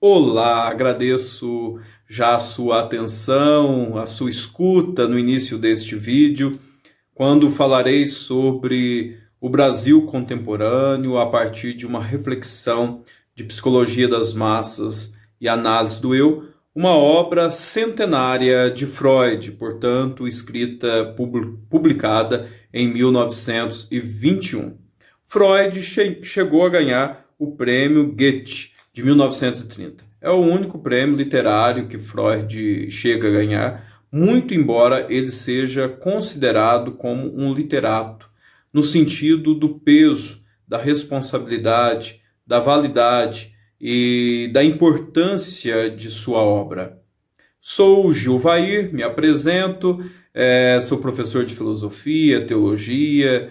Olá, agradeço já a sua atenção, a sua escuta no início deste vídeo, quando falarei sobre o Brasil contemporâneo a partir de uma reflexão de psicologia das massas e análise do eu, uma obra centenária de Freud, portanto, escrita, publicada em 1921. Freud chegou a ganhar o prêmio Goethe de 1930. É o único prêmio literário que Freud chega a ganhar, muito embora ele seja considerado como um literato, no sentido do peso, da responsabilidade, da validade e da importância de sua obra. Sou Gilvair, me apresento, sou professor de filosofia, teologia,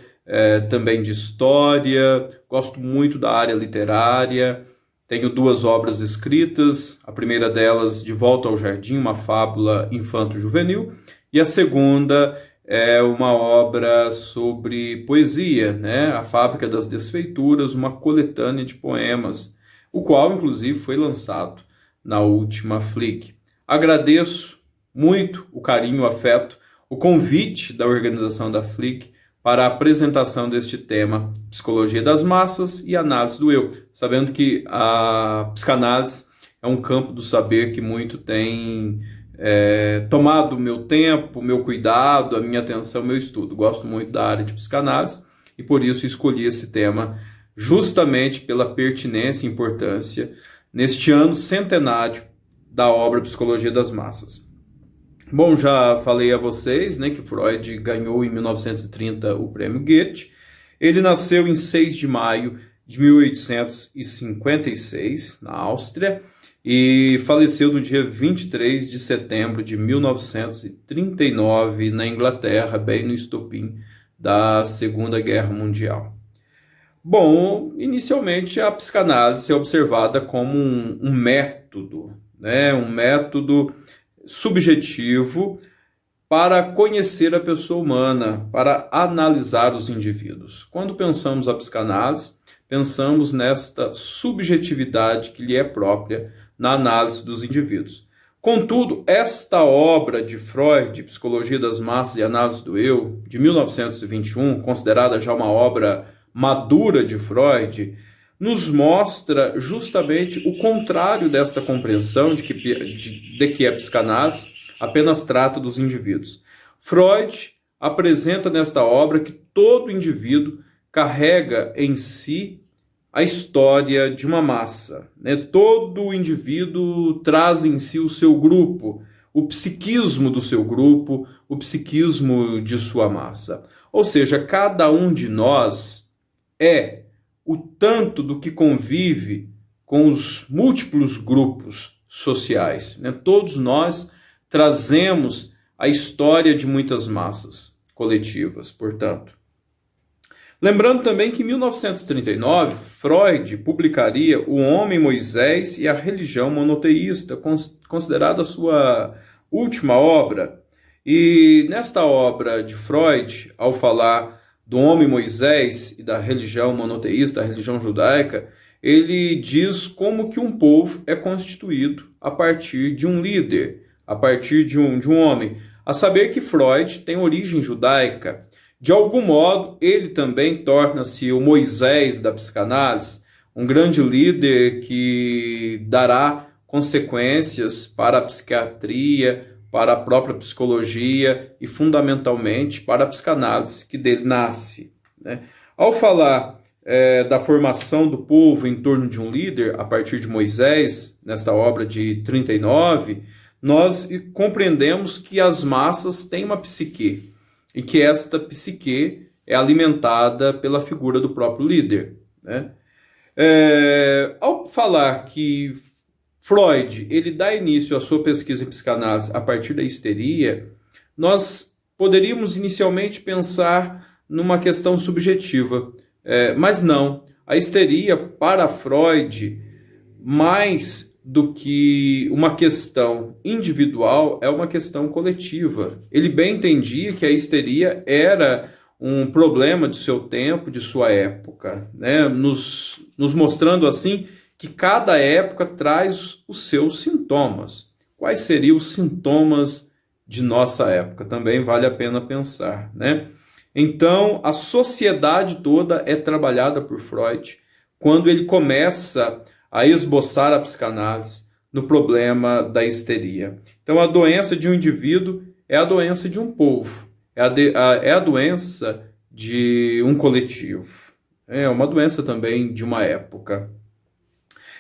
também de história, gosto muito da área literária. Tenho duas obras escritas, a primeira delas, De Volta ao Jardim, uma fábula infanto-juvenil, e a segunda é uma obra sobre poesia, A Fábrica das Desfeituras, uma coletânea de poemas, o qual, inclusive, foi lançado na última Flick. Agradeço muito o carinho, o afeto, o convite da organização da Flick para a apresentação deste tema, psicologia das massas e análise do eu, sabendo que a psicanálise é um campo do saber que muito tem tomado o meu tempo, meu cuidado, a minha atenção, meu estudo. Gosto muito da área de psicanálise e por isso escolhi esse tema justamente pela pertinência e importância neste ano centenário da obra Psicologia das Massas. Bom, já falei a vocês que Freud ganhou em 1930 o prêmio Goethe. Ele nasceu em 6 de maio de 1856, na Áustria, e faleceu no dia 23 de setembro de 1939, na Inglaterra, bem no estopim da Segunda Guerra Mundial. Bom, inicialmente a psicanálise é observada como um método, um método subjetivo para conhecer a pessoa humana, para analisar os indivíduos. Quando pensamos a psicanálise, pensamos nesta subjetividade que lhe é própria na análise dos indivíduos. Contudo, esta obra de Freud, Psicologia das Massas e Análise do Eu, de 1921, considerada já uma obra madura de Freud, nos mostra justamente o contrário desta compreensão de que a psicanálise apenas trata dos indivíduos. Freud apresenta nesta obra que todo indivíduo carrega em si a história de uma massa. Todo indivíduo traz em si o seu grupo, o psiquismo do seu grupo, o psiquismo de sua massa. Ou seja, cada um de nós é o tanto do que convive com os múltiplos grupos sociais. Todos nós trazemos a história de muitas massas coletivas, portanto. Lembrando também que em 1939, Freud publicaria O Homem Moisés e a Religião Monoteísta, considerada a sua última obra. E nesta obra de Freud, ao falar do homem Moisés e da religião monoteísta, da religião judaica, ele diz como que um povo é constituído a partir de um líder, a partir de um homem. A saber que Freud tem origem judaica. De algum modo, ele também torna-se o Moisés da psicanálise, um grande líder que dará consequências para a psiquiatria, para a própria psicologia e, fundamentalmente, para a psicanálise que dele nasce. Ao falar da formação do povo em torno de um líder, a partir de Moisés, nesta obra de 39, nós compreendemos que as massas têm uma psique e que esta psique é alimentada pela figura do próprio líder. Ao falar que Freud ele dá início à sua pesquisa em psicanálise a partir da histeria, nós poderíamos inicialmente pensar numa questão subjetiva, mas não. A histeria, para Freud, mais do que uma questão individual, é uma questão coletiva. Ele bem entendia que a histeria era um problema de seu tempo, de sua época, nos mostrando assim que cada época traz os seus sintomas. Quais seriam os sintomas de nossa época? Também vale a pena pensar, né? Então, a sociedade toda é trabalhada por Freud quando ele começa a esboçar a psicanálise no problema da histeria. Então, a doença de um indivíduo é a doença de um povo, é a doença de um coletivo, é uma doença também de uma época.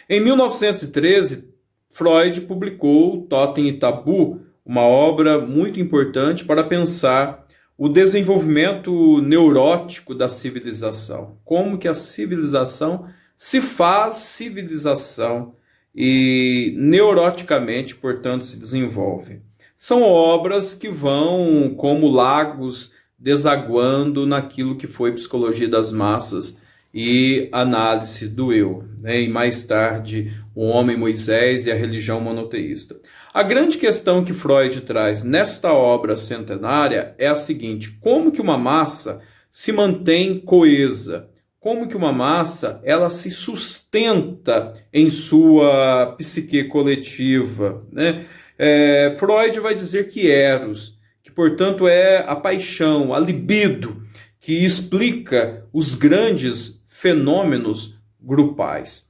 Em 1913, Freud publicou Totem e Tabu, uma obra muito importante para pensar o desenvolvimento neurótico da civilização. Como que a civilização se faz civilização e neuroticamente, portanto, se desenvolve. São obras que vão como lagos desaguando naquilo que foi psicologia das massas e análise do eu, né? E mais tarde o homem Moisés e a religião monoteísta. A grande questão que Freud traz nesta obra centenária é a seguinte: como que uma massa se mantém coesa? Como que uma massa ela se sustenta em sua psique coletiva, né? Freud vai dizer que Eros, que portanto é a paixão, a libido, que explica os grandes fenômenos grupais.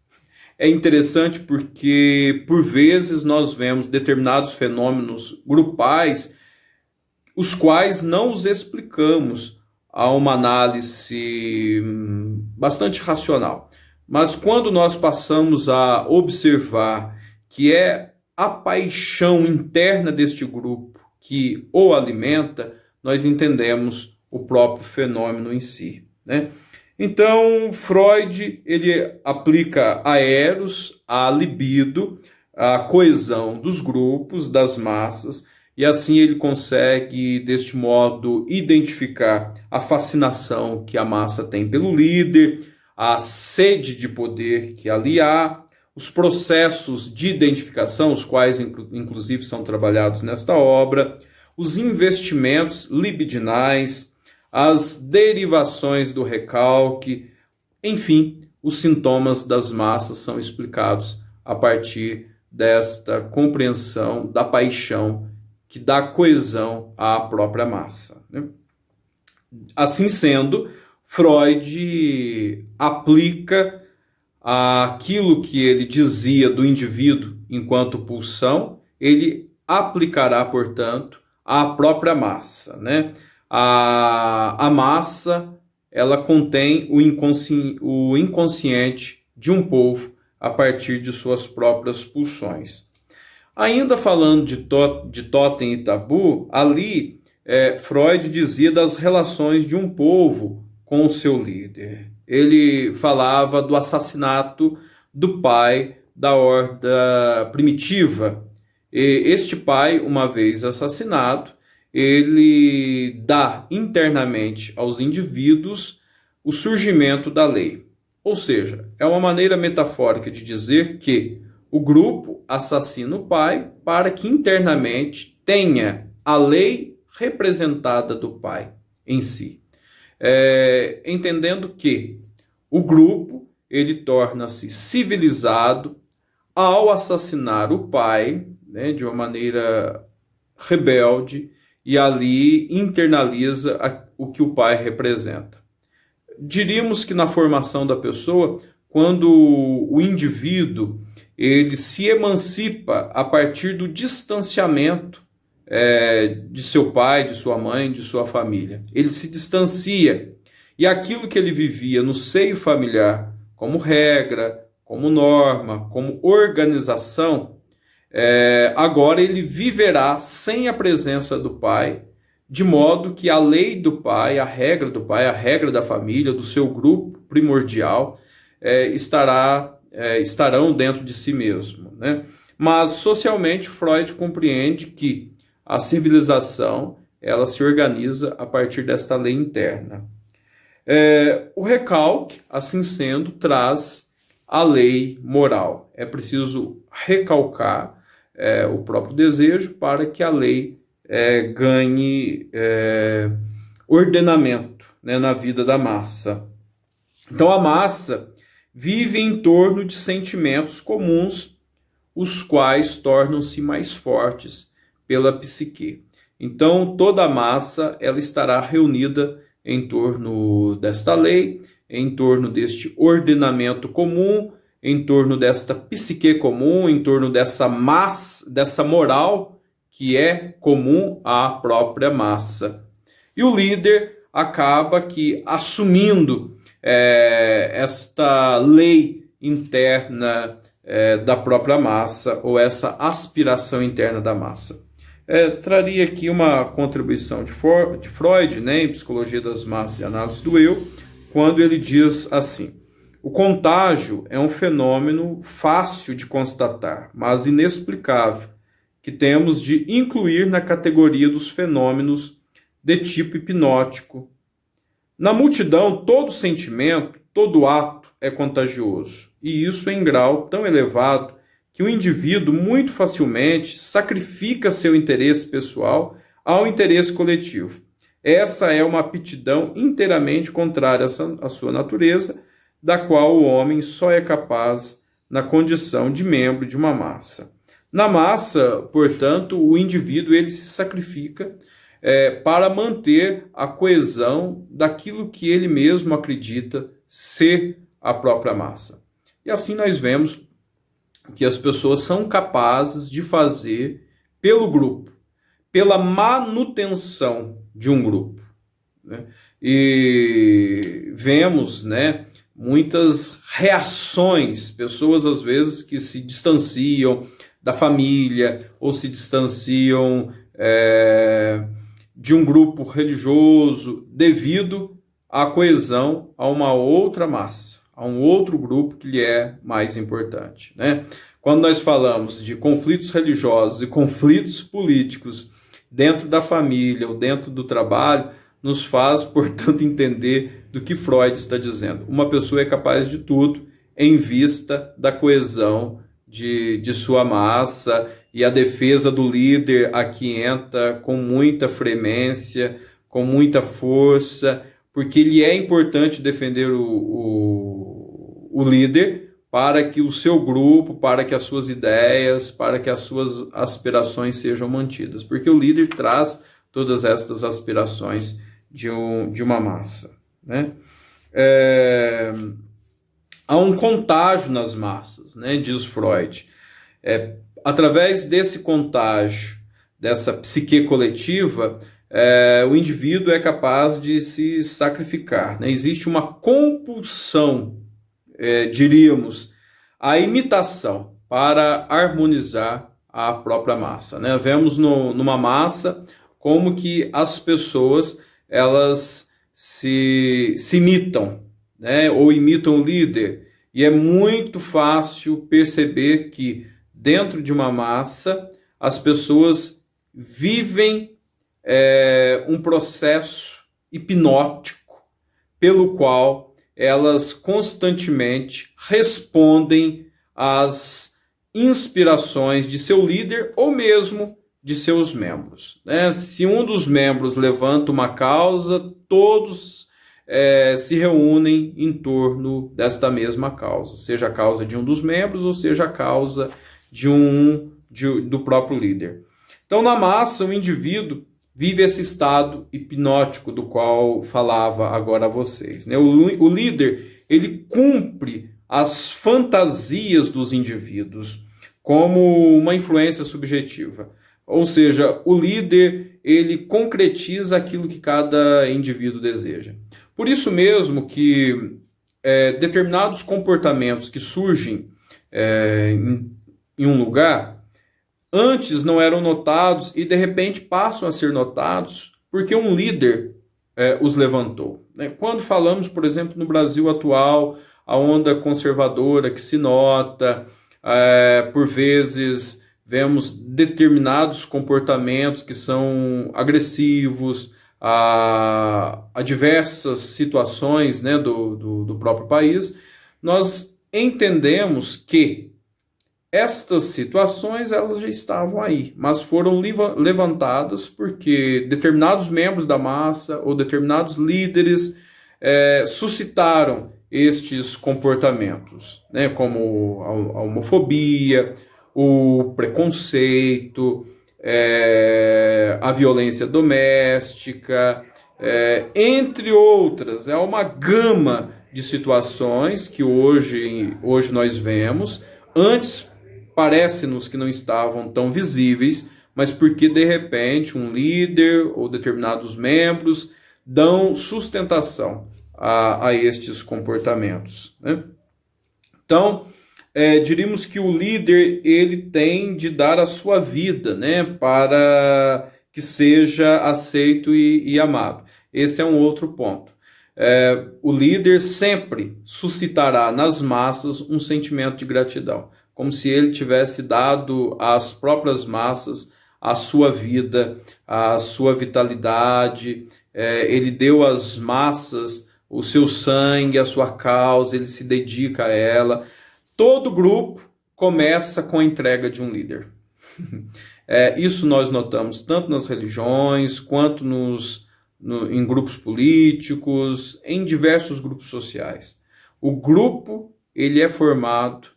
É interessante porque, por vezes, nós vemos determinados fenômenos grupais, os quais não os explicamos a uma análise bastante racional. Mas quando nós passamos a observar que é a paixão interna deste grupo que o alimenta, nós entendemos o próprio fenômeno em si, né? Então, Freud ele aplica a Eros, a libido, a coesão dos grupos, das massas, e assim ele consegue, deste modo, identificar a fascinação que a massa tem pelo líder, a sede de poder que ali há, os processos de identificação, os quais inclusive são trabalhados nesta obra, os investimentos libidinais, as derivações do recalque, enfim, os sintomas das massas são explicados a partir desta compreensão da paixão que dá coesão à própria massa, né? Assim sendo, Freud aplica aquilo que ele dizia do indivíduo enquanto pulsão, ele aplicará, portanto, à própria massa, né? A massa, ela contém o inconsciente de um povo a partir de suas próprias pulsões. Ainda falando de Totem e Tabu, ali Freud dizia das relações de um povo com o seu líder. Ele falava do assassinato do pai da horda primitiva. E este pai, uma vez assassinado, ele dá internamente aos indivíduos o surgimento da lei. Ou seja, é uma maneira metafórica de dizer que o grupo assassina o pai para que internamente tenha a lei representada do pai em si. Entendendo que o grupo ele torna-se civilizado ao assassinar o pai, né, de uma maneira rebelde, e ali internaliza o que o pai representa. Diríamos que na formação da pessoa, quando o indivíduo ele se emancipa a partir do distanciamento de seu pai, de sua mãe, de sua família. Ele se distancia e aquilo que ele vivia no seio familiar, como regra, como norma, como organização, agora ele viverá sem a presença do pai, de modo que a lei do pai, a regra da família, do seu grupo primordial, estarão dentro de si mesmo, né? Mas socialmente Freud compreende que a civilização ela se organiza a partir desta lei interna. O recalque, assim sendo, traz a lei moral. É preciso recalcar o próprio desejo para que a lei ganhe ordenamento, né, na vida da massa. Então a massa vive em torno de sentimentos comuns, os quais tornam-se mais fortes pela psique. Então, toda a massa ela estará reunida em torno desta lei, em torno deste ordenamento comum, em torno desta psique comum, em torno dessa massa, dessa moral que é comum à própria massa. E o líder acaba que assumindo esta lei interna da própria massa, ou essa aspiração interna da massa. Traria aqui uma contribuição de Freud, né, em Psicologia das Massas e Análise do Eu, quando ele diz assim: o contágio é um fenômeno fácil de constatar, mas inexplicável, que temos de incluir na categoria dos fenômenos de tipo hipnótico. Na multidão, todo sentimento, todo ato é contagioso, e isso em grau tão elevado que o indivíduo muito facilmente sacrifica seu interesse pessoal ao interesse coletivo. Essa é uma aptidão inteiramente contrária à sua natureza, da qual o homem só é capaz na condição de membro de uma massa. Na massa, portanto, o indivíduo ele se sacrifica para manter a coesão daquilo que ele mesmo acredita ser a própria massa. E assim nós vemos que as pessoas são capazes de fazer pelo grupo, pela manutenção de um grupo, né? E vemos, né, muitas reações, pessoas às vezes que se distanciam da família ou se distanciam de um grupo religioso devido à coesão a uma outra massa, a um outro grupo que lhe é mais importante, né? Quando nós falamos de conflitos religiosos e conflitos políticos dentro da família ou dentro do trabalho, nos faz, portanto, entender do que Freud está dizendo. Uma pessoa é capaz de tudo em vista da coesão de sua massa, e a defesa do líder aqui entra com muita frequência, com muita força, porque ele é importante defender o líder para que o seu grupo, para que as suas ideias, para que as suas aspirações sejam mantidas, porque o líder traz todas estas aspirações de uma massa, né? Há um contágio nas massas, né, diz Freud. Através desse contágio, dessa psique coletiva, o indivíduo é capaz de se sacrificar, né? Existe uma compulsão, diríamos, à imitação para harmonizar a própria massa, né? Vemos numa massa como que as pessoas elas se imitam, né? Ou imitam o líder, e é muito fácil perceber que dentro de uma massa as pessoas vivem um processo hipnótico pelo qual elas constantemente respondem às inspirações de seu líder ou mesmo de seus membros, né? Se um dos membros levanta uma causa, todos se reúnem em torno desta mesma causa, seja a causa de um dos membros ou seja a causa do próprio líder. Então, na massa, o indivíduo vive esse estado hipnótico do qual falava agora a vocês, né? O líder, ele cumpre as fantasias dos indivíduos como uma influência subjetiva. Ou seja, o líder, ele concretiza aquilo que cada indivíduo deseja. Por isso mesmo que determinados comportamentos que surgem em um lugar, antes não eram notados e de repente passam a ser notados porque um líder os levantou, né? Quando falamos, por exemplo, no Brasil atual, a onda conservadora que se nota, por vezes vemos determinados comportamentos que são agressivos a diversas situações, né, do próprio país, nós entendemos que estas situações elas já estavam aí, mas foram levantadas porque determinados membros da massa ou determinados líderes suscitaram estes comportamentos, né, como a homofobia, o preconceito, a violência doméstica, entre outras. É uma gama de situações que hoje nós vemos. Antes parece-nos que não estavam tão visíveis, mas porque de repente um líder ou determinados membros dão sustentação a estes comportamentos, né? Então, diríamos que o líder ele tem de dar a sua vida, né, para que seja aceito e amado. Esse é um outro ponto. O líder sempre suscitará nas massas um sentimento de gratidão, como se ele tivesse dado às próprias massas a sua vida, a sua vitalidade. Ele deu às massas o seu sangue, a sua causa, ele se dedica a ela. Todo grupo começa com a entrega de um líder. Isso nós notamos tanto nas religiões, quanto em grupos políticos, em diversos grupos sociais. O grupo ele é formado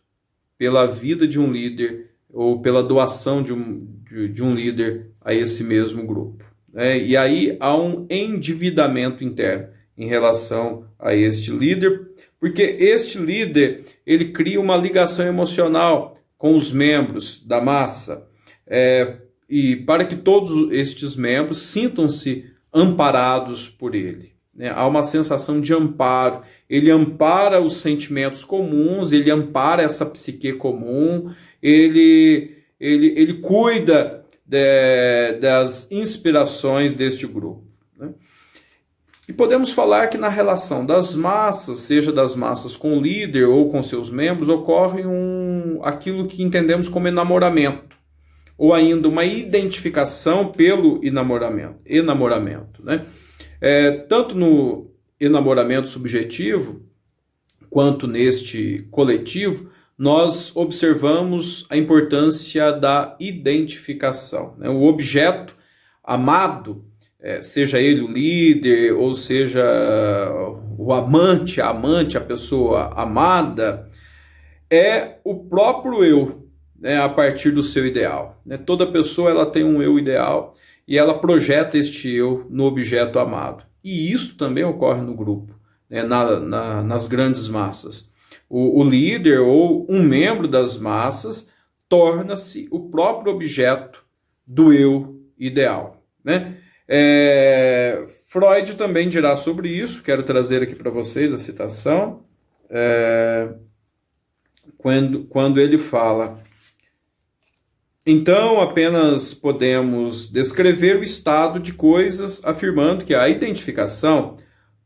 pela vida de um líder ou pela doação de um líder a esse mesmo grupo. E aí há um endividamento interno em relação a este líder, porque este líder ele cria uma ligação emocional com os membros da massa, e para que todos estes membros sintam-se amparados por ele, né? Há uma sensação de amparo. Ele ampara os sentimentos comuns, ele ampara essa psique comum, ele cuida das inspirações deste grupo, né? E podemos falar que na relação das massas, seja das massas com o líder ou com seus membros, ocorre aquilo que entendemos como enamoramento, ou ainda uma identificação pelo enamoramento, né? Tanto no enamoramento subjetivo, quanto neste coletivo, nós observamos a importância da identificação, né? O objeto amado, seja ele o líder, ou seja o amante, a amante, a pessoa amada, é o próprio eu, né, a partir do seu ideal, né? Toda pessoa ela tem um eu ideal e ela projeta este eu no objeto amado. E isso também ocorre no grupo, né, nas grandes massas. O líder ou um membro das massas torna-se o próprio objeto do eu ideal, né? Freud também dirá sobre isso. Quero trazer aqui para vocês a citação, quando ele fala: então apenas podemos descrever o estado de coisas afirmando que a identificação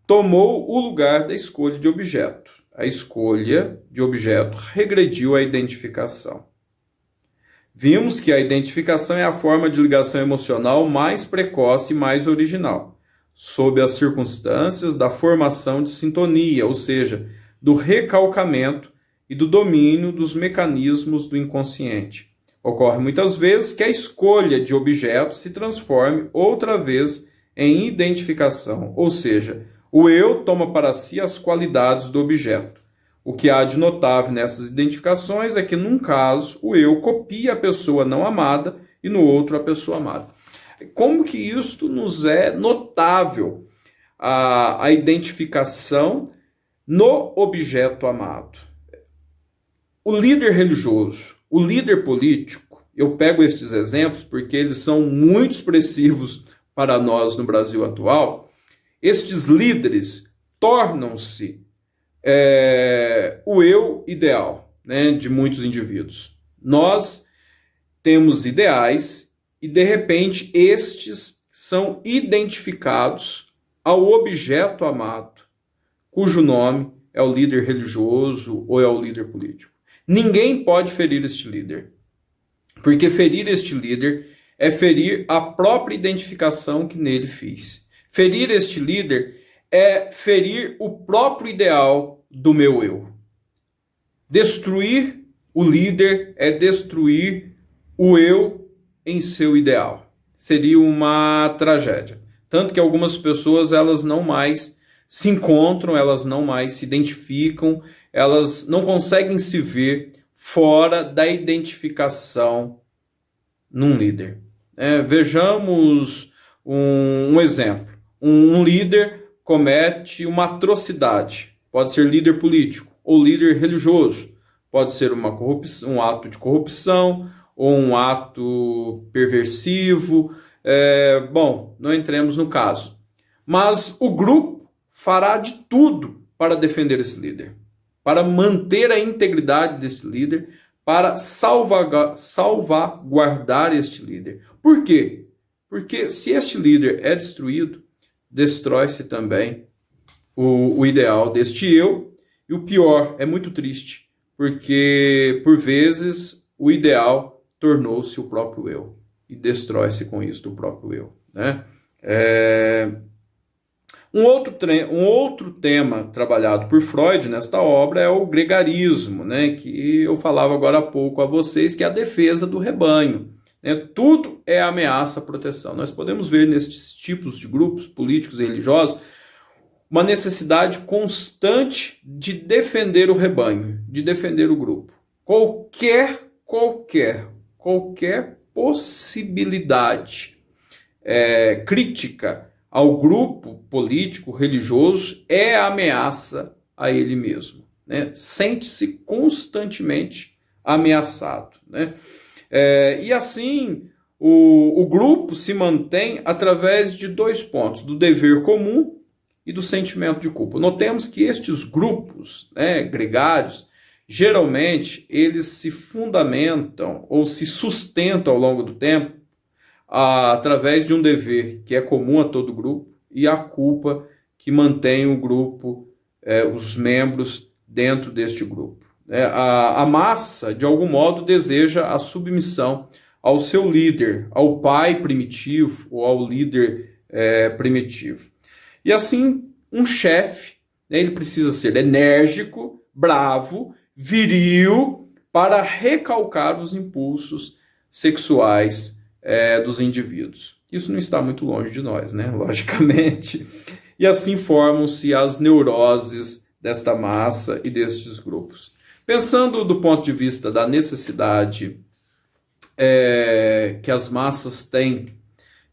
tomou o lugar da escolha de objeto. A escolha de objeto regrediu à identificação. Vimos que a identificação é a forma de ligação emocional mais precoce e mais original, sob as circunstâncias da formação de sintonia, ou seja, do recalcamento e do domínio dos mecanismos do inconsciente. Ocorre muitas vezes que a escolha de objeto se transforme outra vez em identificação, ou seja, o eu toma para si as qualidades do objeto. O que há de notável nessas identificações é que, num caso, o eu copia a pessoa não amada e no outro a pessoa amada. Como que isto nos é notável, a identificação no objeto amado? O líder religioso, o líder político, eu pego estes exemplos porque eles são muito expressivos para nós no Brasil atual. Estes líderes tornam-se o eu ideal, né, de muitos indivíduos. Nós temos ideais e, de repente, estes são identificados ao objeto amado, cujo nome é o líder religioso ou é o líder político. Ninguém pode ferir este líder, porque ferir este líder é ferir a própria identificação que nele fiz. Ferir este líder é ferir o próprio ideal do meu eu. Destruir o líder é destruir o eu em seu ideal. Seria uma tragédia. Tanto que algumas pessoas elas não mais se encontram, elas não mais se identificam, elas não conseguem se ver fora da identificação num líder. Vejamos um exemplo. Um líder comete uma atrocidade. Pode ser líder político ou líder religioso. Pode ser um ato de corrupção ou um ato perversivo. Bom, não entremos no caso. Mas o grupo fará de tudo para defender esse líder, para manter a integridade desse líder, para salvaguardar este líder. Por quê? Porque se este líder é destruído, destrói-se também o ideal deste eu. E o pior, é muito triste, porque por vezes o ideal tornou-se o próprio eu e destrói-se com isso o próprio eu, né? Um outro tema trabalhado por Freud nesta obra é o gregarismo, né, que eu falava agora há pouco a vocês, que é a defesa do rebanho. Tudo é ameaça à proteção. Nós podemos ver nestes tipos de grupos políticos e religiosos uma necessidade constante de defender o rebanho, de defender o grupo. Qualquer possibilidade crítica ao grupo político, religioso, é ameaça a ele mesmo, né? Sente-se constantemente ameaçado, né? E assim, o grupo se mantém através de dois pontos, do dever comum e do sentimento de culpa. Notemos que estes grupos, gregários, geralmente, eles se fundamentam ou se sustentam ao longo do tempo através de um dever que é comum a todo grupo e a culpa que mantém o grupo, os membros dentro deste grupo. A massa, de algum modo, deseja a submissão ao seu líder, ao pai primitivo ou ao líder primitivo. E assim, um chefe, ele precisa ser enérgico, bravo, viril, para recalcar os impulsos sexuais dos indivíduos. Isso não está muito longe de nós, né? Logicamente. E assim formam-se as neuroses desta massa e destes grupos. Pensando do ponto de vista da necessidade que as massas têm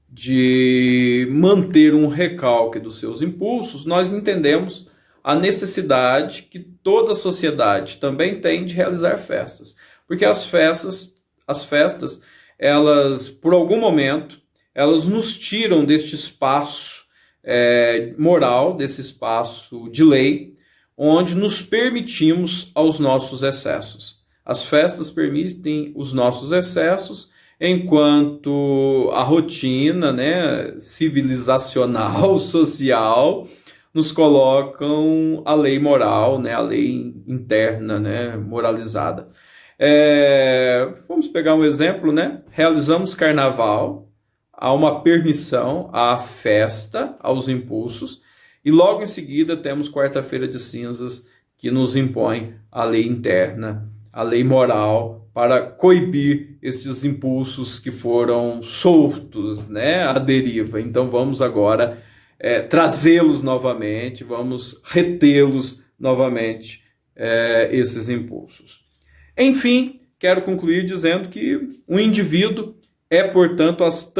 de manter um recalque dos seus impulsos, nós entendemos a necessidade que toda a sociedade também tem de realizar festas. Porque as festas, elas, por algum momento, elas nos tiram deste espaço moral, desse espaço de lei, onde nos permitimos aos nossos excessos. As festas permitem os nossos excessos, enquanto a rotina, civilizacional, social, nos colocam a lei moral, a lei interna, moralizada. Vamos pegar um exemplo, realizamos carnaval, há uma permissão à festa, aos impulsos, e logo em seguida temos quarta-feira de cinzas, que nos impõe a lei interna, a lei moral, para coibir esses impulsos que foram soltos, à deriva. Então vamos agora trazê-los novamente, vamos retê-los novamente, esses impulsos. Enfim, quero concluir dizendo que o indivíduo é, portanto, as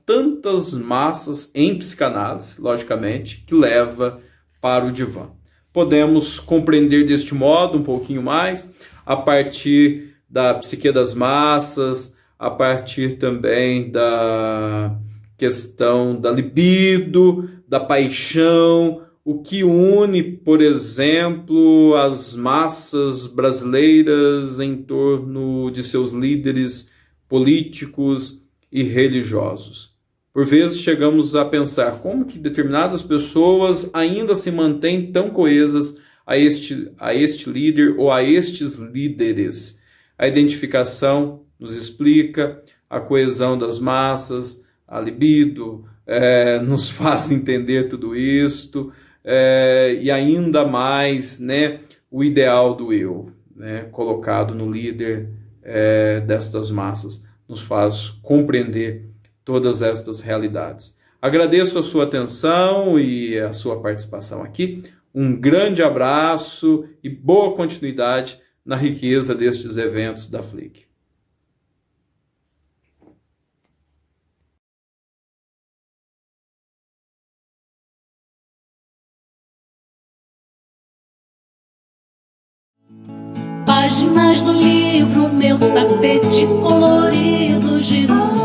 tantas massas em psicanálise, logicamente, que leva para o divã. Podemos compreender deste modo um pouquinho mais, a partir da psique das massas, a partir também da questão da libido, da paixão, o que une, por exemplo, as massas brasileiras em torno de seus líderes políticos e religiosos. Por vezes chegamos a pensar como que determinadas pessoas ainda se mantêm tão coesas a este líder ou a estes líderes. A identificação nos explica, a coesão das massas, a libido nos faz entender tudo isto, e ainda mais o ideal do eu, colocado no líder destas massas, nos faz compreender todas estas realidades. Agradeço a sua atenção e a sua participação aqui. Um grande abraço e boa continuidade na riqueza destes eventos da Flic. Páginas do livro, meu tapete colorido girou.